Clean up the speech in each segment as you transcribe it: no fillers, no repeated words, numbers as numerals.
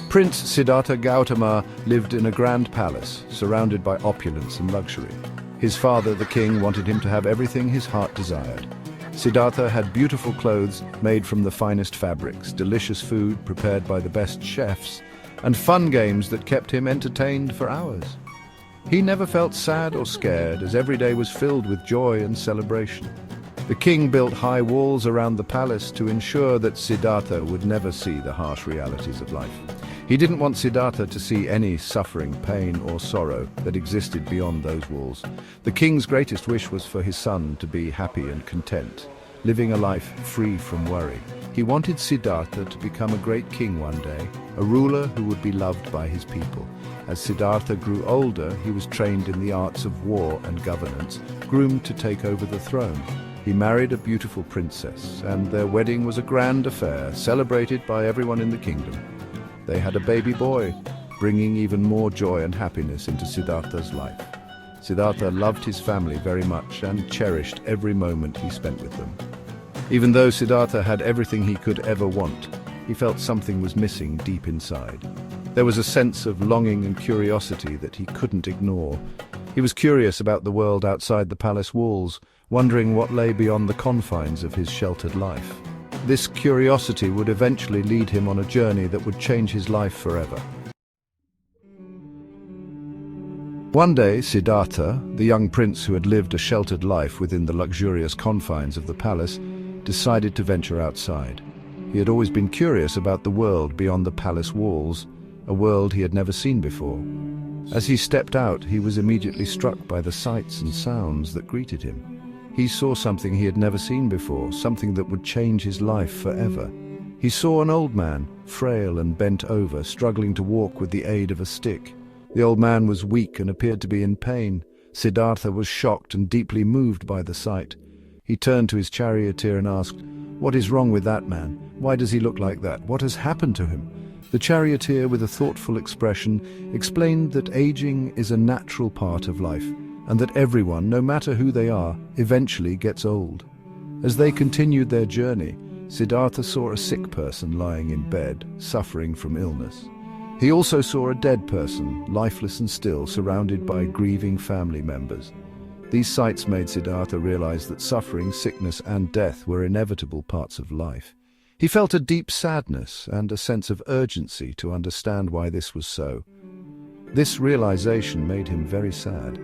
Prince Siddhartha Gautama lived in a grand palace, surrounded by opulence and luxury. His father, the king, wanted him to have everything his heart desired. Siddhartha had beautiful clothes made from the finest fabrics, delicious food prepared by the best chefs, and fun games that kept him entertained for hours. He never felt sad or scared, as every day was filled with joy and celebration. The king built high walls around the palace to ensure that Siddhartha would never see the harsh realities of life. He didn't want Siddhartha to see any suffering, pain, or sorrow that existed beyond those walls. The king's greatest wish was for his son to be happy and content, living a life free from worry. He wanted Siddhartha to become a great king one day, a ruler who would be loved by his people. As Siddhartha grew older, he was trained in the arts of war and governance, groomed to take over the throne. He married a beautiful princess, and their wedding was a grand affair, celebrated by everyone in the kingdom. They had a baby boy, bringing even more joy and happiness into Siddhartha's life. Siddhartha loved his family very much and cherished every moment he spent with them. Even though Siddhartha had everything he could ever want, he felt something was missing deep inside. There was a sense of longing and curiosity that he couldn't ignore. He was curious about the world outside the palace walls, wondering what lay beyond the confines of his sheltered life. This curiosity would eventually lead him on a journey that would change his life forever. One day, Siddhartha, the young prince who had lived a sheltered life within the luxurious confines of the palace, decided to venture outside. He had always been curious about the world beyond the palace walls, a world he had never seen before. As he stepped out, he was immediately struck by the sights and sounds that greeted him. He saw something he had never seen before, something that would change his life forever. He saw an old man, frail and bent over, struggling to walk with the aid of a stick. The old man was weak and appeared to be in pain. Siddhartha was shocked and deeply moved by the sight. He turned to his charioteer and asked, "What is wrong with that man? Why does he look like that? What has happened to him?" The charioteer, with a thoughtful expression, explained that aging is a natural part of life, and that everyone, no matter who they are, eventually gets old. As they continued their journey, Siddhartha saw a sick person lying in bed, suffering from illness. He also saw a dead person, lifeless and still, surrounded by grieving family members. These sights made Siddhartha realize that suffering, sickness, and death were inevitable parts of life. He felt a deep sadness and a sense of urgency to understand why this was so. This realization made him very sad.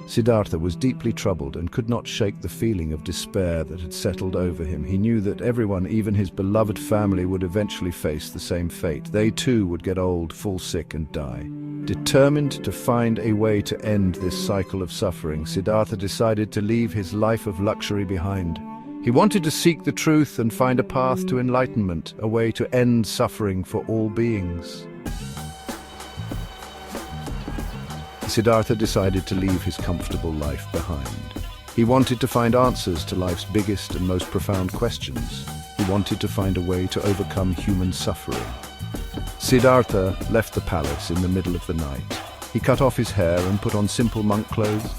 Siddhartha was deeply troubled and could not shake the feeling of despair that had settled over him. He knew that everyone, even his beloved family, would eventually face the same fate. They too would get old, fall sick, and die. Determined to find a way to end this cycle of suffering, Siddhartha decided to leave his life of luxury behind. He wanted to seek the truth and find a path to enlightenment, a way to end suffering for all beings. Siddhartha decided to leave his comfortable life behind. He wanted to find answers to life's biggest and most profound questions. He wanted to find a way to overcome human suffering. Siddhartha left the palace in the middle of the night. He cut off his hair and put on simple monk clothes.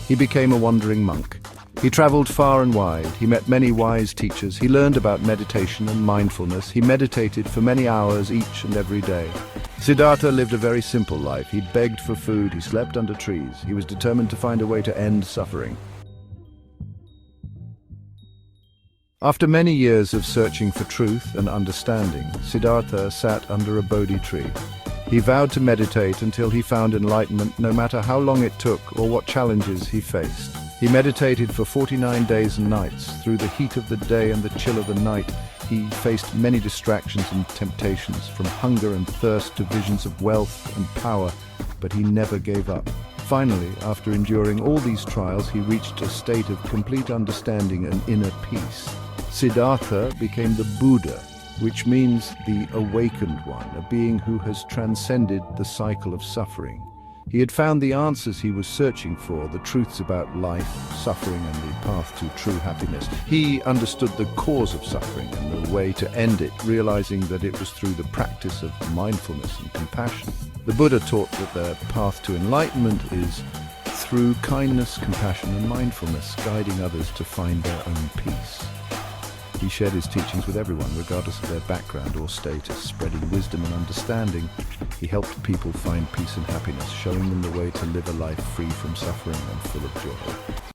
He became a wandering monk. He traveled far and wide. He met many wise teachers. He learned about meditation and mindfulness. He meditated for many hours each and every day. Siddhartha lived a very simple life. He begged for food. He slept under trees. He was determined to find a way to end suffering. After many years of searching for truth and understanding, Siddhartha sat under a Bodhi tree. He vowed to meditate until he found enlightenment, no matter how long it took or what challenges he faced. He meditated for 49 days and nights. Through the heat of the day and the chill of the night, he faced many distractions and temptations, from hunger and thirst to visions of wealth and power, but he never gave up. Finally, after enduring all these trials, he reached a state of complete understanding and inner peace. Siddhartha became the Buddha, which means the awakened one, a being who has transcended the cycle of suffering. He had found the answers he was searching for, the truths about life, suffering, and the path to true happiness. He understood the cause of suffering and the way to end it, realizing that it was through the practice of mindfulness and compassion. The Buddha taught that the path to enlightenment is through kindness, compassion, and mindfulness, guiding others to find their own peace. He shared his teachings with everyone, regardless of their background or status, spreading wisdom and understanding. He helped people find peace and happiness, showing them the way to live a life free from suffering and full of joy.